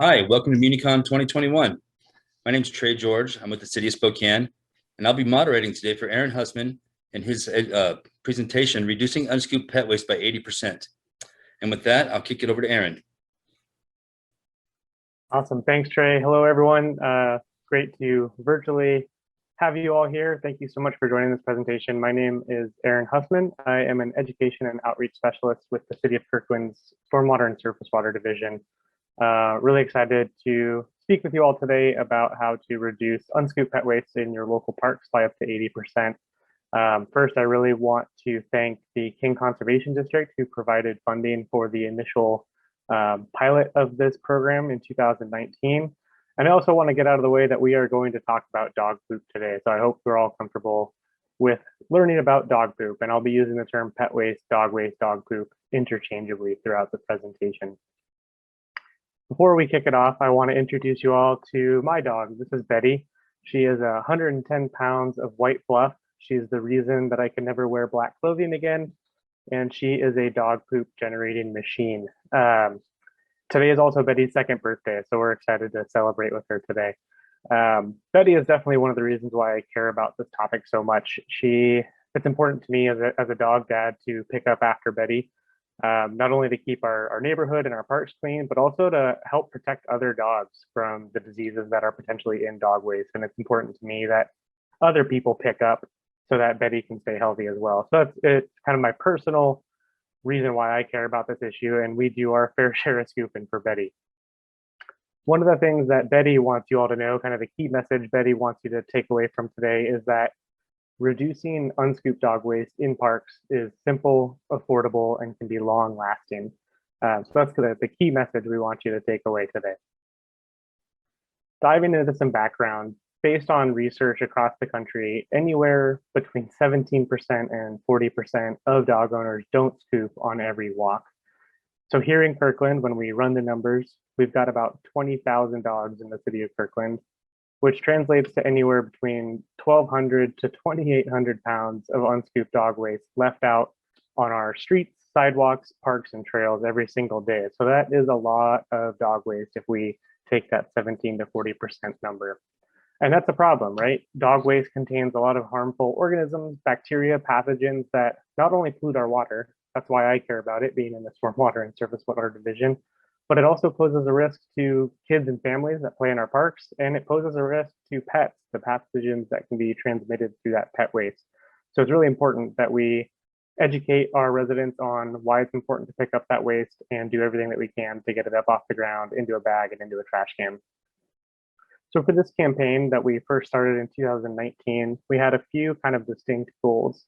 Hi, welcome to Municon 2021. My name is Trey George. I'm with the City of Spokane, and I'll be moderating today for Aaron Hussman and his presentation, Reducing Unscooped Pet Waste by 80%. And with that, I'll kick it over to Aaron. Awesome. Thanks, Trey. Hello, everyone. Great to virtually have you all here. Thank you so much for joining this presentation. My name is Aaron Hussman. I am an education and outreach specialist with the City of Kirkland's Stormwater and Surface Water Division. Really excited to speak with you all today about how to reduce unscooped pet waste in your local parks by up to 80%. First, I really want to thank the King Conservation District who provided funding for the initial pilot of this program in 2019. And I also want to get out of the way that we are going to talk about dog poop today. So I hope we're all comfortable with learning about dog poop. And I'll be using the term pet waste, dog poop interchangeably throughout the presentation. Before we kick it off, I want to introduce you all to my dog. This is Betty. She is 110 pounds of white fluff. She's the reason that I can never wear black clothing again. And she is a dog poop generating machine. Today is also Betty's second birthday, so we're excited to celebrate with her today. Betty is definitely one of the reasons why I care about this topic so much. It's important to me as a dog dad to pick up after Betty, not only to keep our neighborhood and our parks clean, but also to help protect other dogs from the diseases that are potentially in dog waste. And it's important to me that other people pick up so that Betty can stay healthy as well. So it's kind of my personal reason why I care about this issue, and we do our fair share of scooping for Betty. One of the things that Betty wants you all to know, kind of the key message Betty wants you to take away from today, is that reducing unscooped dog waste in parks is simple, affordable, and can be long lasting. So that's the key message we want you to take away today. Diving into some background, based on research across the country, anywhere between 17% and 40% of dog owners don't scoop on every walk. So here in Kirkland, when we run the numbers, we've got about 20,000 dogs in the city of Kirkland, which translates to anywhere between 1,200 to 2,800 pounds of unscooped dog waste left out on our streets, sidewalks, parks, and trails every single day. So that is a lot of dog waste if we take that 17 to 40% number. And that's a problem, right? Dog waste contains a lot of harmful organisms, bacteria, pathogens that not only pollute our water, that's why I care about it being in the stormwater and surface water division, but it also poses a risk to kids and families that play in our parks, and it poses a risk to pets, the pathogens that can be transmitted through that pet waste. So it's really important that we educate our residents on why it's important to pick up that waste and do everything that we can to get it up off the ground, into a bag, and into a trash can. So for this campaign that we first started in 2019, we had a few kind of distinct goals.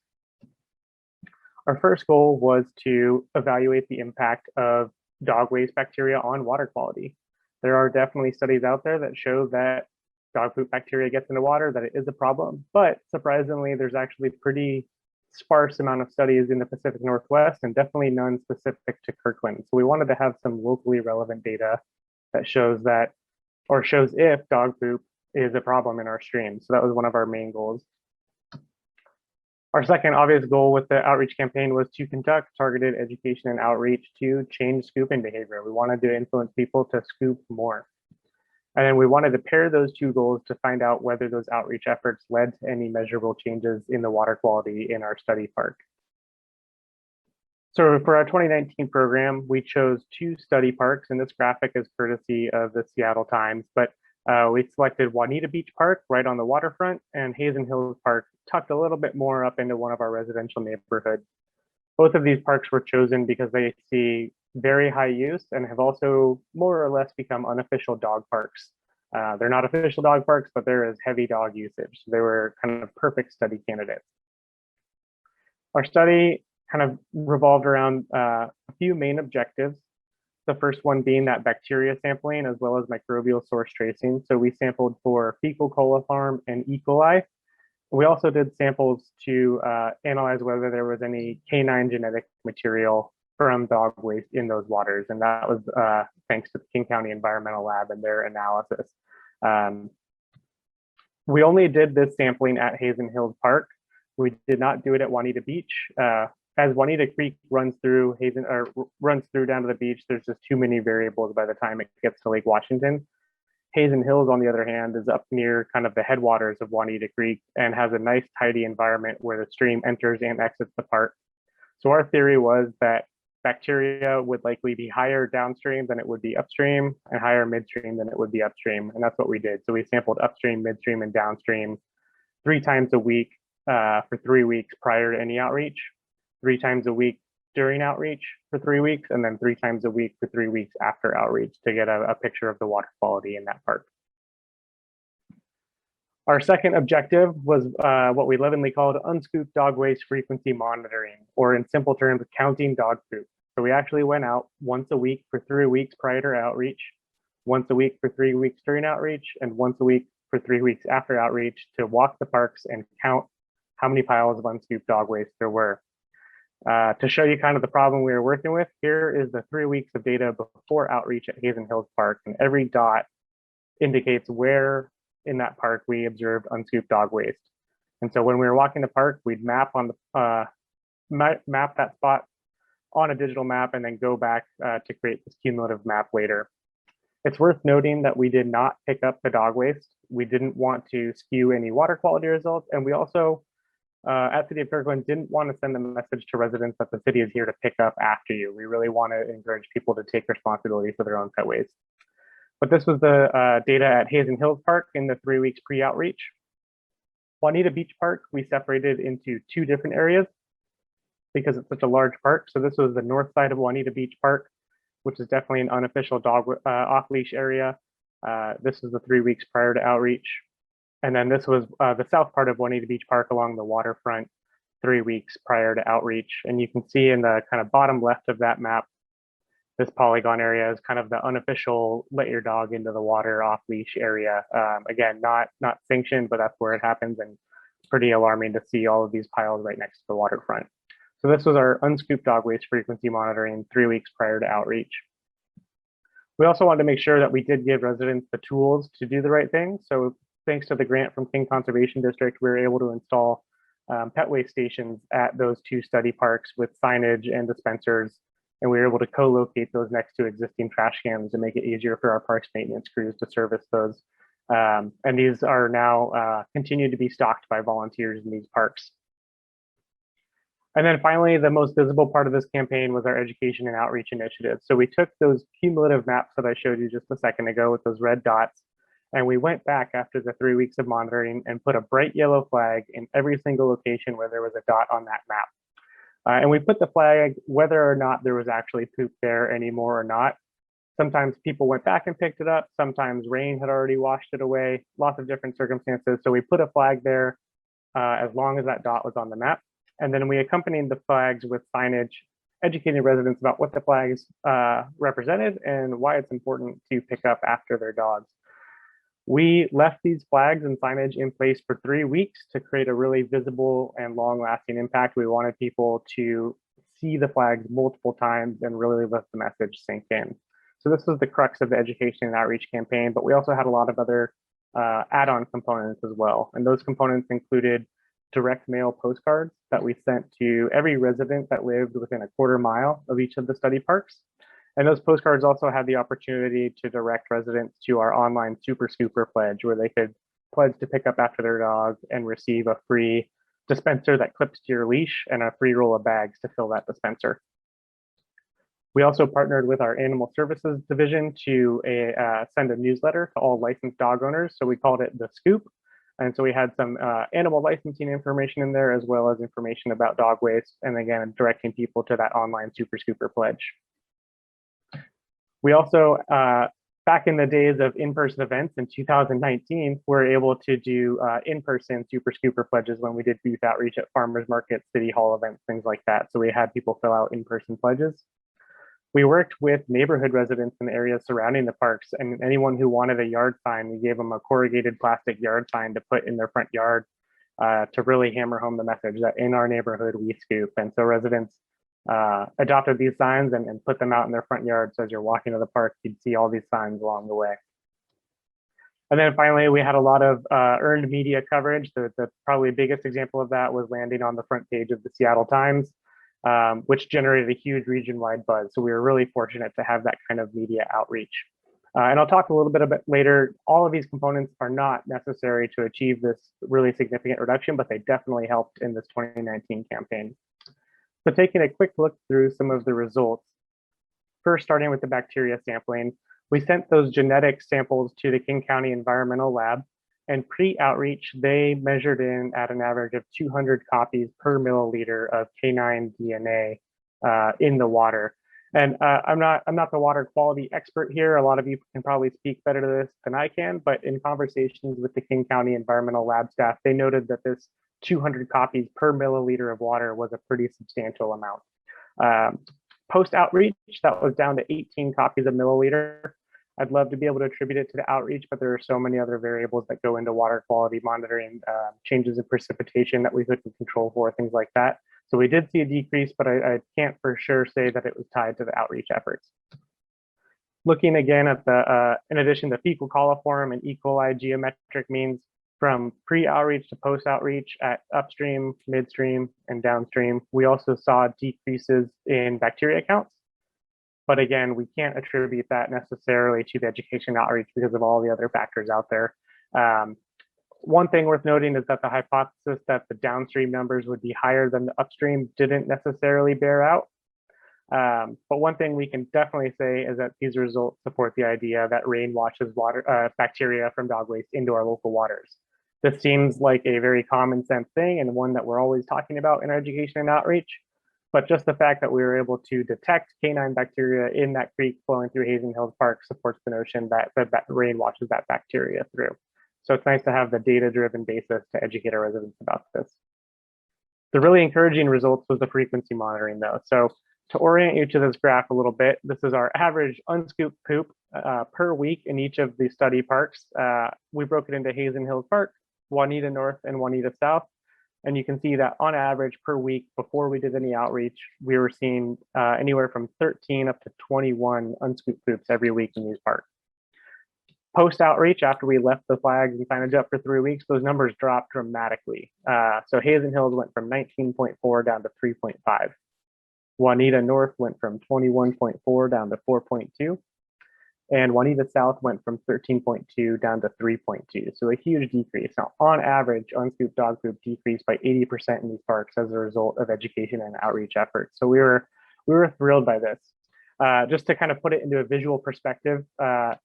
Our first goal was to evaluate the impact of dog waste bacteria on water quality. There are definitely studies out there that show that dog poop bacteria gets into water, that it is a problem, but surprisingly, there's actually pretty sparse amount of studies in the Pacific Northwest and definitely none specific to Kirkland. So we wanted to have some locally relevant data that shows if dog poop is a problem in our streams. So that was one of our main goals. Our second obvious goal with the outreach campaign was to conduct targeted education and outreach to change scooping behavior. We wanted to influence people to scoop more. And then we wanted to pair those two goals to find out whether those outreach efforts led to any measurable changes in the water quality in our study park. So for our 2019 program, we chose two study parks, and this graphic is courtesy of the Seattle Times, but we selected Juanita Beach Park right on the waterfront and Hazen Hills Park tucked a little bit more up into one of our residential neighborhoods. Both of these parks were chosen because they see very high use and have also more or less become unofficial dog parks. They're not official dog parks, but there is heavy dog usage. So they were kind of perfect study candidates. Our study kind of revolved around a few main objectives. The first one being that bacteria sampling as well as microbial source tracing. So we sampled for fecal coliform and E. coli. We also did samples to analyze whether there was any canine genetic material from dog waste in those waters. And that was thanks to the King County Environmental Lab and their analysis. We only did this sampling at Hazen Hills Park. We did not do it at Juanita Beach. as Juanita Creek runs through Hazen or runs through down to the beach, there's just too many variables by the time it gets to Lake Washington. Hazen Hills, on the other hand, is up near kind of the headwaters of Juanita Creek and has a nice, tidy environment where the stream enters and exits the park. So our theory was that bacteria would likely be higher downstream than it would be upstream and higher midstream than it would be upstream. And that's what we did. So we sampled upstream, midstream, and downstream 3 times a week for 3 weeks prior to any outreach, 3 times a week during outreach for 3 weeks, and then 3 times a week for 3 weeks after outreach to get a picture of the water quality in that park. Our second objective was what we lovingly called unscooped dog waste frequency monitoring, or in simple terms, counting dog poop. So we actually went out once a week for 3 weeks prior to outreach, once a week for 3 weeks during outreach, and once a week for 3 weeks after outreach to walk the parks and count how many piles of unscooped dog waste there were. To show you kind of the problem we were working with, here is the 3 weeks of data before outreach at Hazen Hills Park, and every dot indicates where in that park we observed unscooped dog waste. And so when we were walking the park, we'd map on the map that spot on a digital map and then go back to create this cumulative map later. It's worth noting that we did not pick up the dog waste. We didn't want to skew any water quality results, and we also at City of Kirkland didn't want to send a message to residents that the city is here to pick up after you. We really want to encourage people to take responsibility for their own pet waste. But this was the data at Hazen Hills Park in the 3 weeks pre-outreach. Juanita Beach Park, we separated into 2 different areas because it's such a large park. So this was the north side of Juanita Beach Park, which is definitely an unofficial dog off-leash area. This was the 3 weeks prior to outreach. And then this was the south part of Juanita Beach Park along the waterfront 3 weeks prior to outreach. And you can see in the kind of bottom left of that map, this polygon area is kind of the unofficial let your dog into the water off leash area. Again, not sanctioned, but that's where it happens, and pretty alarming to see all of these piles right next to the waterfront. So this was our unscooped dog waste frequency monitoring 3 weeks prior to outreach. We also wanted to make sure that we did give residents the tools to do the right thing. So thanks to the grant from King Conservation District, we were able to install pet waste stations at those 2 study parks with signage and dispensers. And we were able to co-locate those next to existing trash cans to make it easier for our parks maintenance crews to service those. And these are now continue to be stocked by volunteers in these parks. And then finally, the most visible part of this campaign was our education and outreach initiative. So we took those cumulative maps that I showed you just a second ago with those red dots, and we went back after the 3 weeks of monitoring and put a bright yellow flag in every single location where there was a dot on that map. And we put the flag whether or not there was actually poop there anymore or not. Sometimes people went back and picked it up. Sometimes rain had already washed it away. Lots of different circumstances. So we put a flag there as long as that dot was on the map. And then we accompanied the flags with signage, educating residents about what the flags represented and why it's important to pick up after their dogs. We left these flags and signage in place for 3 weeks to create a really visible and long-lasting impact. We wanted people to see the flags multiple times and really let the message sink in. So this was the crux of the education and outreach campaign, but we also had a lot of other add-on components as well. And those components included direct mail postcards that we sent to every resident that lived within a quarter mile of each of the study parks. And those postcards also had the opportunity to direct residents to our online Super Scooper pledge, where they could pledge to pick up after their dog and receive a free dispenser that clips to your leash and a free roll of bags to fill that dispenser. We also partnered with our animal services division to send a newsletter to all licensed dog owners. So we called it The Scoop. And so we had some animal licensing information in there, as well as information about dog waste. And again, directing people to that online Super Scooper pledge. We also, back in the days of in-person events in 2019, were able to do in-person Super Scooper pledges when we did booth outreach at farmers markets, city hall events, things like that. So we had people fill out in-person pledges. We worked with neighborhood residents in the areas surrounding the parks, and anyone who wanted a yard sign, we gave them a corrugated plastic yard sign to put in their front yard to really hammer home the message that in our neighborhood, we scoop. And so residents adopted these signs and put them out in their front yard. So as you're walking to the park, you'd see all these signs along the way. And then finally, we had a lot of earned media coverage. The probably biggest example of that was landing on the front page of the Seattle Times. which generated a huge region-wide buzz. So we were really fortunate to have that kind of media outreach. And I'll talk a little bit later. All of these components are not necessary to achieve this really significant reduction, but they definitely helped in this 2019 campaign. So taking a quick look through some of the results, first starting with the bacteria sampling, we sent those genetic samples to the King County Environmental Lab, and pre-outreach, they measured in at an average of 200 copies per milliliter of canine DNA in the water. And I'm not the water quality expert here. A lot of you can probably speak better to this than I can, but in conversations with the King County Environmental Lab staff, they noted that this 200 copies per milliliter of water was a pretty substantial amount. Post-outreach, that was down to 18 copies a milliliter. I'd love to be able to attribute it to the outreach, but there are so many other variables that go into water quality monitoring, changes in precipitation that we couldn't control for, things like that. So we did see a decrease, but I can't for sure say that it was tied to the outreach efforts. Looking again at the, in addition to fecal coliform and E. coli geometric means from pre-outreach to post-outreach at upstream, midstream, and downstream, we also saw decreases in bacteria counts. But again, we can't attribute that necessarily to the education outreach because of all the other factors out there. One thing worth noting is that the hypothesis that the downstream numbers would be higher than the upstream didn't necessarily bear out. But one thing we can definitely say is that these results support the idea that rain washes water, bacteria from dog waste into our local waters. This seems like a very common sense thing and one that we're always talking about in education and outreach. But just the fact that we were able to detect canine bacteria in that creek flowing through Hazen Hills Park supports the notion that rain washes that bacteria through. So it's nice to have the data-driven basis to educate our residents about this. The really encouraging results was the frequency monitoring though. So to orient you to this graph a little bit, this is our average unscooped poop per week in each of the study parks. We broke it into Hazen Hills Park, Juanita North, and Juanita South. And you can see that on average per week, before we did any outreach, we were seeing anywhere from 13 up to 21 unscooped poops every week in these parks. Post-outreach, after we left the flags and signage up for 3 weeks, those numbers dropped dramatically. So Hazen Hills went from 19.4 down to 3.5. Juanita North went from 21.4 down to 4.2. And Juanita South went from 13.2 down to 3.2. So a huge decrease. Now, on average, unscooped dog poop decreased by 80% in these parks as a result of education and outreach efforts. So we were thrilled by this. Just to kind of put it into a visual perspective,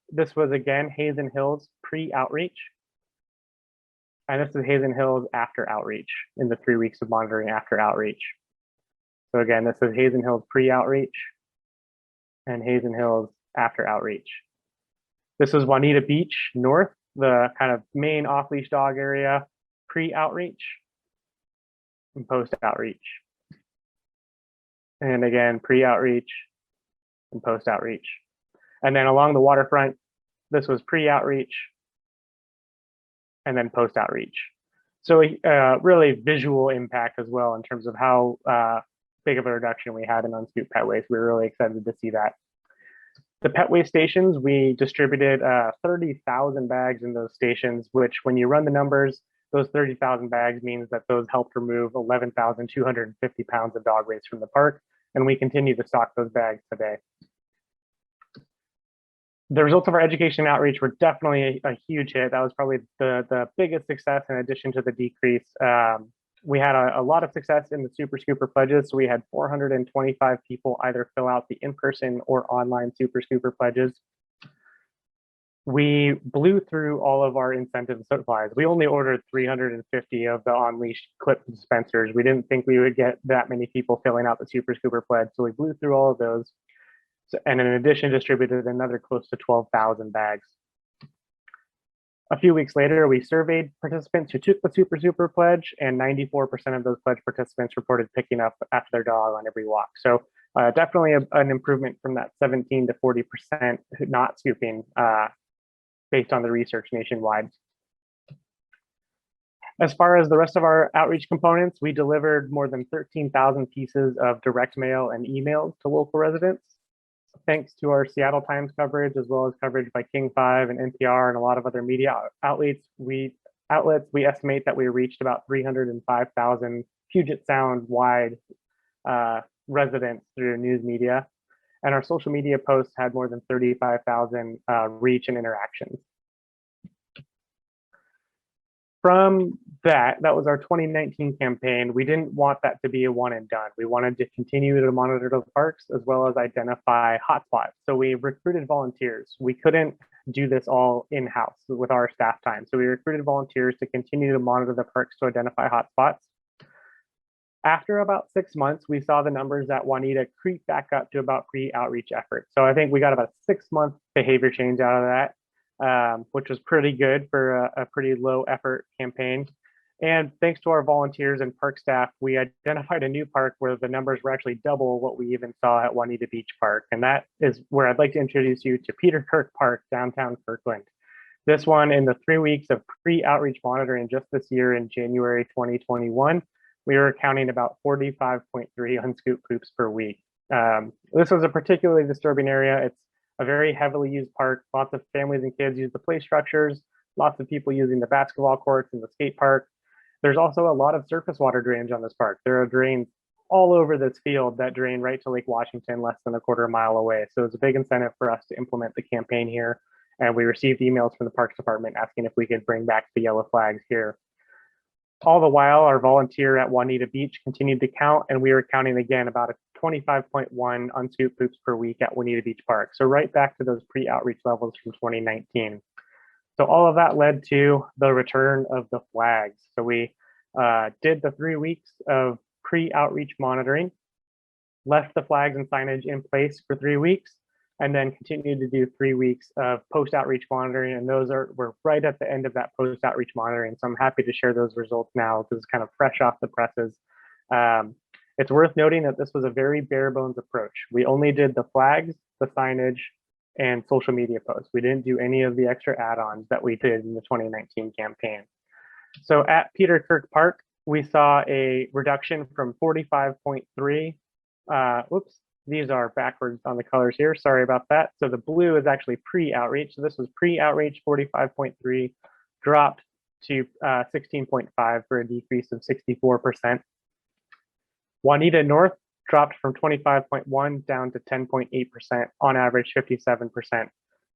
this was again Hazen Hills pre-outreach. And this is Hazen Hills after outreach in the 3 weeks of monitoring after outreach. So again, this is Hazen Hills pre-outreach and Hazen Hills after outreach. This is Juanita Beach North, the kind of main off-leash dog area, pre-outreach and post-outreach. And again, pre-outreach and post-outreach. And then along the waterfront, this was pre-outreach and then post-outreach. So really visual impact as well in terms of how big of a reduction we had in unscooped pet waste. We were really excited to see that. The pet waste stations, we distributed 30,000 bags in those stations, which when you run the numbers, those 30,000 bags means that those helped remove 11,250 pounds of dog waste from the park. And we continue to stock those bags today. The results of our education outreach were definitely a huge hit. That was probably the biggest success in addition to the decrease. We had a lot of success in the Super Scooper pledges. So we had 425 people either fill out the in-person or online Super Scooper pledges. We blew through all of our incentive supplies. We only ordered 350 of the on-leash clip dispensers. We didn't think we would get that many people filling out the Super Scooper pledge. So we blew through all of those. So, and in addition, distributed another close to 12,000 bags. A few weeks later, we surveyed participants who took the Super Super pledge, and 94% of those pledge participants reported picking up after their dog on every walk. So definitely an improvement from that 17 to 40% not scooping based on the research nationwide. As far as the rest of our outreach components, we delivered more than 13,000 pieces of direct mail and emails to local residents. Thanks to our Seattle Times coverage, as well as coverage by King 5 and NPR and a lot of other media outlets, we estimate that we reached about 305,000 Puget Sound wide residents through news media. And our social media posts had more than 35,000 reach and interactions. From that was our 2019 campaign. We didn't want that to be a one and done. We wanted to continue to monitor the parks as well as identify hotspots. So we recruited volunteers. We couldn't do this all in-house with our staff time. So we recruited volunteers to continue to monitor the parks to identify hotspots. After about 6 months, we saw the numbers at Juanita creep back up to about pre-outreach efforts. So I think we got about a 6-month behavior change out of that. Which was pretty good for a pretty low effort campaign. And thanks to our volunteers and park staff, we identified a new park where the numbers were actually double what we even saw at Juanita Beach Park. And that is where I'd like to introduce you to Peter Kirk Park, downtown Kirkland. This one, in the 3 weeks of pre-outreach monitoring just this year in January 2021, we were counting about 45.3 unscooped poops per week. This was a particularly disturbing area. It's a very heavily used park. Lots of families and kids use the play structures, lots of people using the basketball courts and the skate park. There's also a lot of surface water drainage on this park. There are drains all over this field that drain right to Lake Washington, less than a quarter mile away. So it's a big incentive for us to implement the campaign here. And we received emails from the Parks Department asking if we could bring back the yellow flags here. All the while, our volunteer at Juanita Beach continued to count, and we were counting again about a 25.1 unscooped poops per week at Juanita Beach Park. So right back to those pre-outreach levels from 2019. So all of that led to the return of the flags. So we did the 3 weeks of pre-outreach monitoring, left the flags and signage in place for 3 weeks, and then continued to do 3 weeks of post-outreach monitoring. And we're right at the end of that post-outreach monitoring. So I'm happy to share those results now because it's kind of fresh off the presses. It's worth noting that this was a very bare bones approach. We only did the flags, the signage, and social media posts. We didn't do any of the extra add-ons that we did in the 2019 campaign. So at Peter Kirk Park, we saw a reduction from 45.3, whoops, these are backwards on the colors here, sorry about that. So the blue is actually pre-outreach. So this was pre-outreach 45.3, dropped to 16.5 for a decrease of 64%. Juanita North dropped from 25.1 down to 10.8%, on average 57%.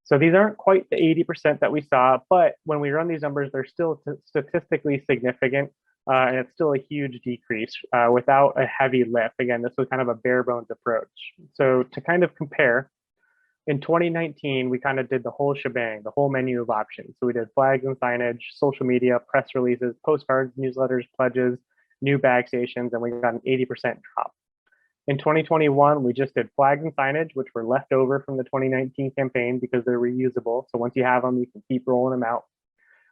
So these aren't quite the 80% that we saw, but when we run these numbers, they're still statistically significant, and it's still a huge decrease without a heavy lift. Again, this was kind of a bare bones approach. So to kind of compare, in 2019, we kind of did the whole shebang, the whole menu of options. So we did flags and signage, social media, press releases, postcards, newsletters, pledges, new bag stations, and we got an 80% drop. In 2021, we just did flags and signage, which were left over from the 2019 campaign because they're reusable. So once you have them, you can keep rolling them out.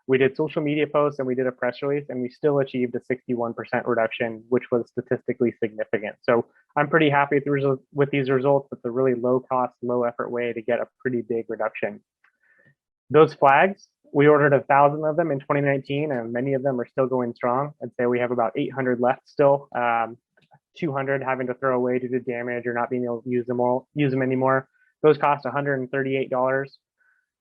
We did social media posts and we did a press release, and we still achieved a 61% reduction, which was statistically significant. So I'm pretty happy with these results. It's a really low cost, low effort way to get a pretty big reduction. Those flags, we ordered 1,000 of them in 2019, and many of them are still going strong. I'd say we have about 800 left still, 200 having to throw away due to damage or not being able to use them anymore. Those cost $138.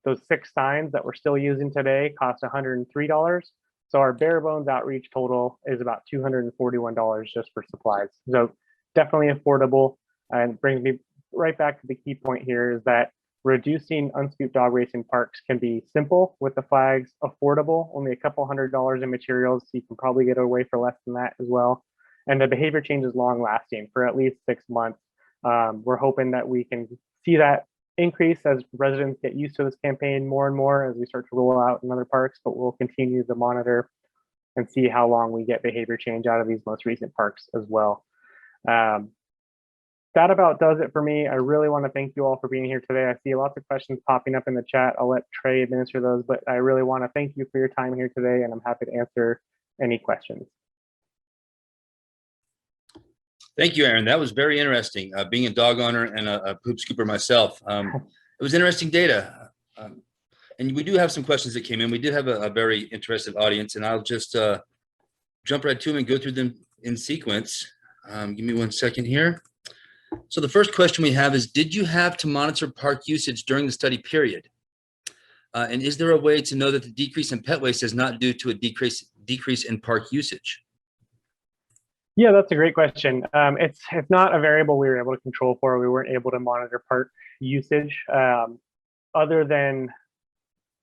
Those 6 signs that we're still using today cost $103. So our bare bones outreach total is about $241 just for supplies. So definitely affordable, and brings me right back to the key point here is that reducing unscooped dog waste in parks can be simple with the flags, affordable, only a couple $100 in materials. So you can probably get away for less than that as well. And the behavior change is long lasting for at least 6 months. We're hoping that we can see that increase as residents get used to this campaign more and more as we start to roll out in other parks, but we'll continue to monitor and see how long we get behavior change out of these most recent parks as well. That about does it for me. I really want to thank you all for being here today. I see lots of questions popping up in the chat. I'll let Trey administer those, but I really want to thank you for your time here today, and I'm happy to answer any questions. Thank you, Aaron. That was very interesting. Being a dog owner and a poop scooper myself, it was interesting data. And we do have some questions that came in. We did have a very interested audience, and I'll just jump right to them and go through them in sequence. Give me 1 second here. So the first question we have is, did you have to monitor park usage during the study period? And is there a way to know that the decrease in pet waste is not due to a decrease in park usage? Yeah, that's a great question. It's not a variable we were able to control for. We weren't able to monitor park usage, other than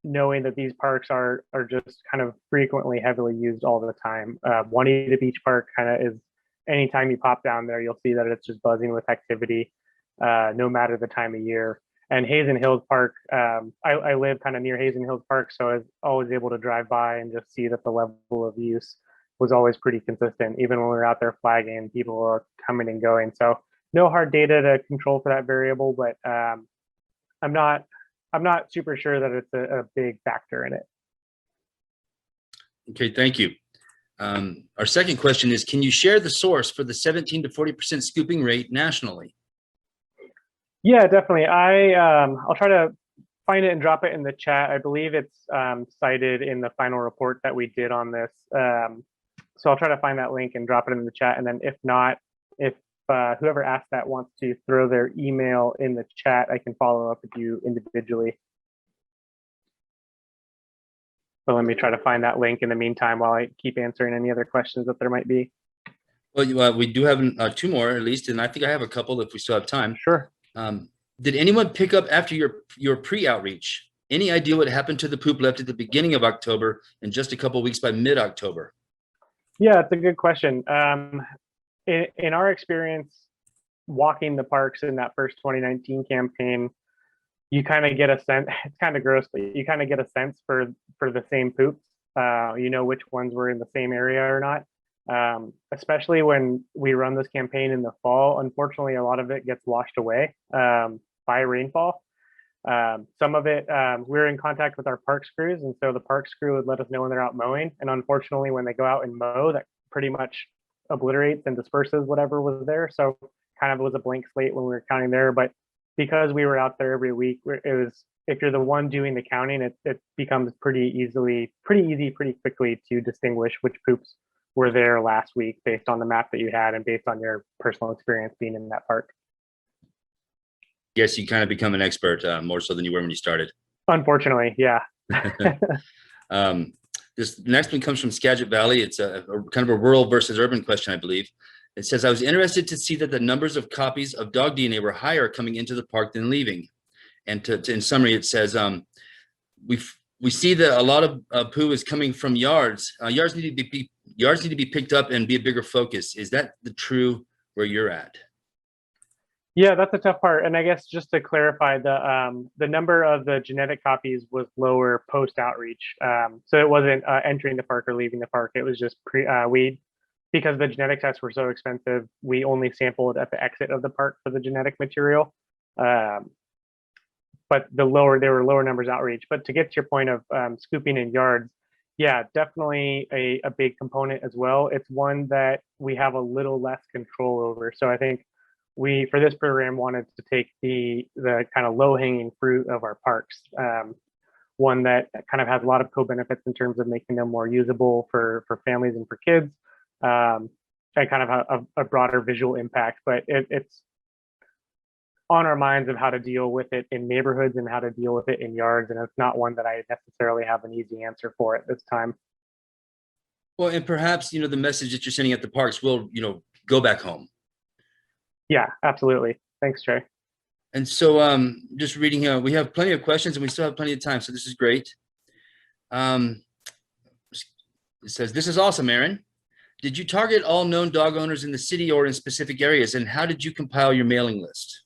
knowing that these parks are just kind of frequently heavily used all the time. Juanita Beach Park kind of is, anytime you pop down there, you'll see that it's just buzzing with activity, no matter the time of year. And Hazen Hills Park, I live kind of near Hazen Hills Park, so I was always able to drive by and just see that the level of use was always pretty consistent. Even when we were out there flagging, people were coming and going. So no hard data to control for that variable, but I'm not I'm not super sure that it's a big factor in it. Okay, thank you. Our second question is, can you share the source for the 17 to 40% scooping rate nationally? Yeah, definitely. I'll try to find it and drop it in the chat. I believe it's cited in the final report that we did on this. So I'll try to find that link and drop it in the chat. And then if not, if whoever asked that wants to throw their email in the chat, I can follow up with you individually. So let me try to find that link in the meantime while I keep answering any other questions that there might be. Well, we do have two more at least, and I think I have a couple if we still have time. Sure. Did anyone pick up after your pre-outreach? Any idea what happened to the poop left at the beginning of October and just a couple of weeks by mid-October? Yeah, it's a good question. In our experience, walking the parks in that first 2019 campaign, you kind of get a sense, it's kind of gross, but you kind of get a sense for the same poops. You know which ones were in the same area or not. Especially when we run this campaign in the fall. Unfortunately, a lot of it gets washed away by rainfall. Some of it, we're in contact with our parks crews, and so the parks crew would let us know when they're out mowing. And unfortunately, when they go out and mow, that pretty much obliterates and disperses whatever was there. So kind of was a blank slate when we were counting there. But because we were out there every week, it was, if you're the one doing the counting, it becomes pretty easy, pretty quickly to distinguish which poops were there last week based on the map that you had and based on your personal experience being in that park. Yes, you kind of become an expert more so than you were when you started. Unfortunately, yeah. This next one comes from Skagit Valley. It's a kind of a rural versus urban question, I believe. It says, I was interested to see that the numbers of copies of dog DNA were higher coming into the park than leaving. And in summary, it says, we see that a lot of poo is coming from yards. Yards need to be picked up and be a bigger focus. Is that the true where you're at? Yeah, that's a tough part. And I guess just to clarify, the number of the genetic copies was lower post outreach. So it wasn't entering the park or leaving the park. It was just because the genetic tests were so expensive, we only sampled at the exit of the park for the genetic material. But there were lower numbers outreach. But to get to your point of scooping in yards, yeah, definitely a big component as well. It's one that we have a little less control over. So I think we, for this program, wanted to take the kind of low-hanging fruit of our parks. One that kind of has a lot of co-benefits in terms of making them more usable for families and for kids, and kind of have a broader visual impact. But it's on our minds of how to deal with it in neighborhoods and how to deal with it in yards. And it's not one that I necessarily have an easy answer for at this time. Well, and perhaps, the message that you're sending at the parks will, go back home. Yeah, absolutely. Thanks, Trey. And so just reading here, we have plenty of questions and we still have plenty of time. So this is great. It says, this is awesome, Aaron. Did you target all known dog owners in the city or in specific areas? And how did you compile your mailing list?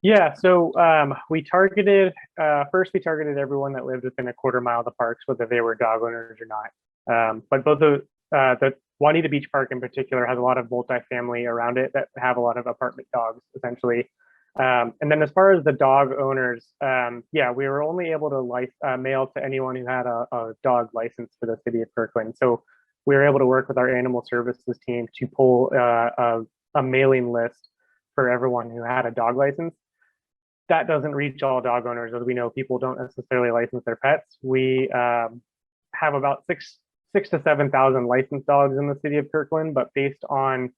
Yeah, so we targeted, first we targeted everyone that lived within a quarter mile of the parks, whether they were dog owners or not. But both the Juanita Beach Park in particular has a lot of multifamily around it that have a lot of apartment dogs, essentially. And then as far as the dog owners, yeah, we were only able to mail to anyone who had a dog license for the city of Kirkland. So we were able to work with our animal services team to pull a mailing list for everyone who had a dog license. That doesn't reach all dog owners. As we know, people don't necessarily license their pets. We have about 6,000 to 7,000 licensed dogs in the city of Kirkland, but based on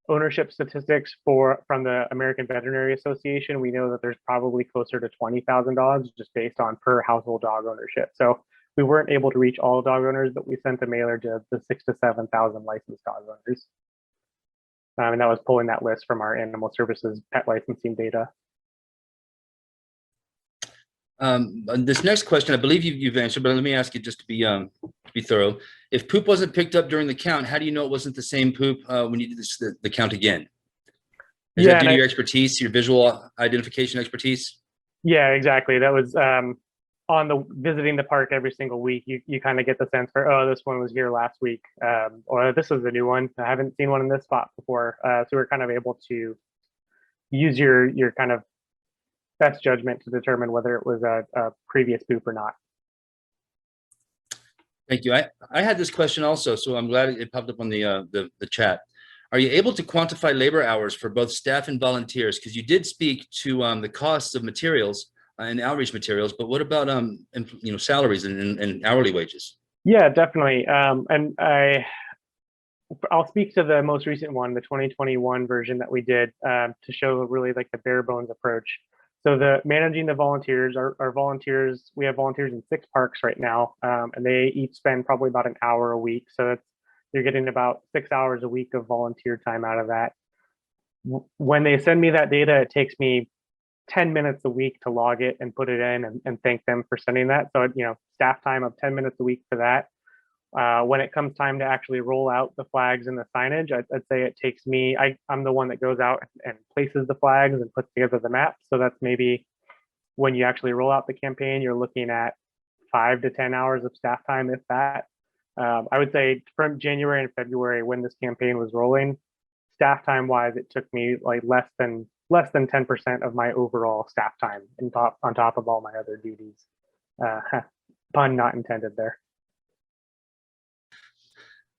ownership statistics from the American Veterinary Association, we know that there's probably closer to 20,000 dogs just based on per household dog ownership. So we weren't able to reach all dog owners, but we sent a mailer to the 6,000 to 7,000 licensed dog owners. And that was pulling that list from our animal services pet licensing data. This next question, I believe you've answered, but let me ask you just to be thorough. If poop wasn't picked up during the count, how do you know it wasn't the same poop when you did the count again? Is that due to your expertise, your visual identification expertise? Yeah, exactly. That was on the visiting the park every single week. You kind of get the sense for, oh, this one was here last week, or this was a new one. I haven't seen one in this spot before. So we're kind of able to use your kind of best judgment to determine whether it was a previous poop or not. Thank you. I had this question also, so I'm glad it popped up on the chat. Are you able to quantify labor hours for both staff and volunteers? Because you did speak to the costs of materials and outreach materials, but what about salaries and hourly wages? Yeah, definitely. And I'll speak to the most recent one, the 2021 version that we did to show really like the bare bones approach. So managing the volunteers, our volunteers, we have volunteers in 6 parks right now, and they each spend probably about an hour a week. So you're getting about 6 hours a week of volunteer time out of that. When they send me that data, it takes me 10 minutes a week to log it and put it in and thank them for sending that. So, staff time of 10 minutes a week for that. When it comes time to actually roll out the flags and the signage, I'd say it takes me, I'm the one that goes out and places the flags and puts together the map. So that's maybe when you actually roll out the campaign, you're looking at 5 to 10 hours of staff time, if that. I would say from January and February, when this campaign was rolling, staff time wise, it took me like less than 10% of my overall staff time on top of all my other duties. Pun not intended there.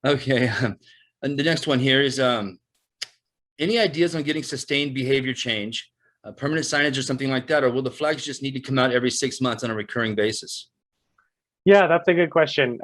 Okay, and the next one here is any ideas on getting sustained behavior change, permanent signage or something like that, or will the flags just need to come out every 6 months on a recurring basis? Yeah, that's a good question.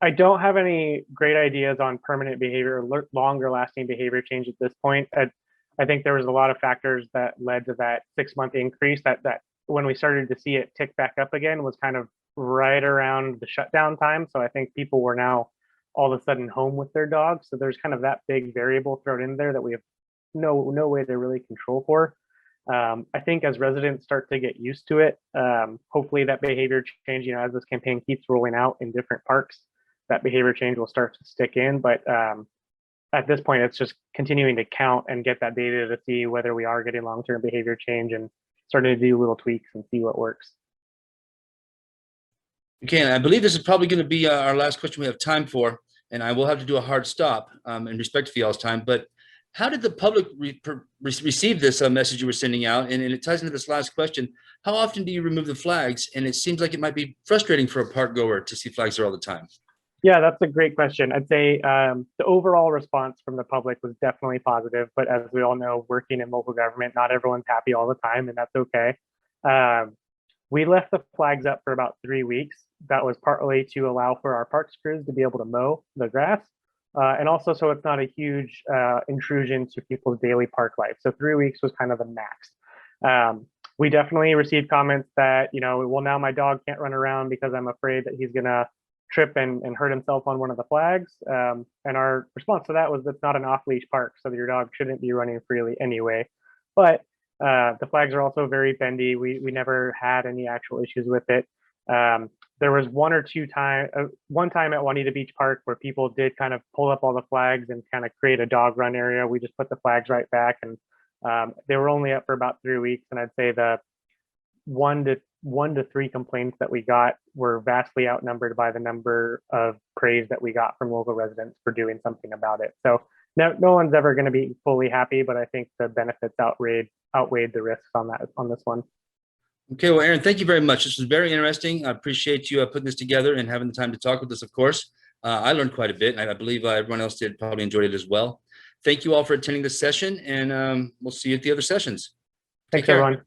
I don't have any great ideas on permanent behavior or longer lasting behavior change at this point. I think there was a lot of factors that led to that 6-month increase that when we started to see it tick back up again was kind of right around the shutdown time. So I think people were now all of a sudden home with their dogs. So there's kind of that big variable thrown in there that we have no way to really control for. I think as residents start to get used to it, hopefully that behavior change, as this campaign keeps rolling out in different parks, that behavior change will start to stick in. But at this point, it's just continuing to count and get that data to see whether we are getting long-term behavior change and starting to do little tweaks and see what works. Okay, I believe this is probably going to be our last question we have time for, and I will have to do a hard stop in respect to y'all's time. But how did the public receive this message you were sending out? And it ties into this last question. How often do you remove the flags? And it seems like it might be frustrating for a park goer to see flags there all the time. Yeah, that's a great question. I'd say the overall response from the public was definitely positive, but as we all know, working in local government, not everyone's happy all the time, and that's okay. We left the flags up for about 3 weeks. That was partly to allow for our parks crews to be able to mow the grass, and also so it's not a huge intrusion to people's daily park life. So 3 weeks was kind of the max. We definitely received comments that, well, now my dog can't run around because I'm afraid that he's gonna trip and hurt himself on one of the flags. And our response to that was that's not an off-leash park, so your dog shouldn't be running freely anyway. But the flags are also very bendy. We never had any actual issues with it. There was one time at Juanita Beach Park where people did kind of pull up all the flags and kind of create a dog run area. We just put the flags right back, and they were only up for about 3 weeks. And I'd say the 1 to 3 complaints that we got were vastly outnumbered by the number of praise that we got from local residents for doing something about it. So no one's ever going to be fully happy, but I think the benefits outweighed the risks on this one. Okay, well, Aaron, thank you very much. This was very interesting. I appreciate you putting this together and having the time to talk with us, of course. I learned quite a bit, and I believe everyone else did probably enjoyed it as well. Thank you all for attending this session, and we'll see you at the other sessions. Thanks, everyone.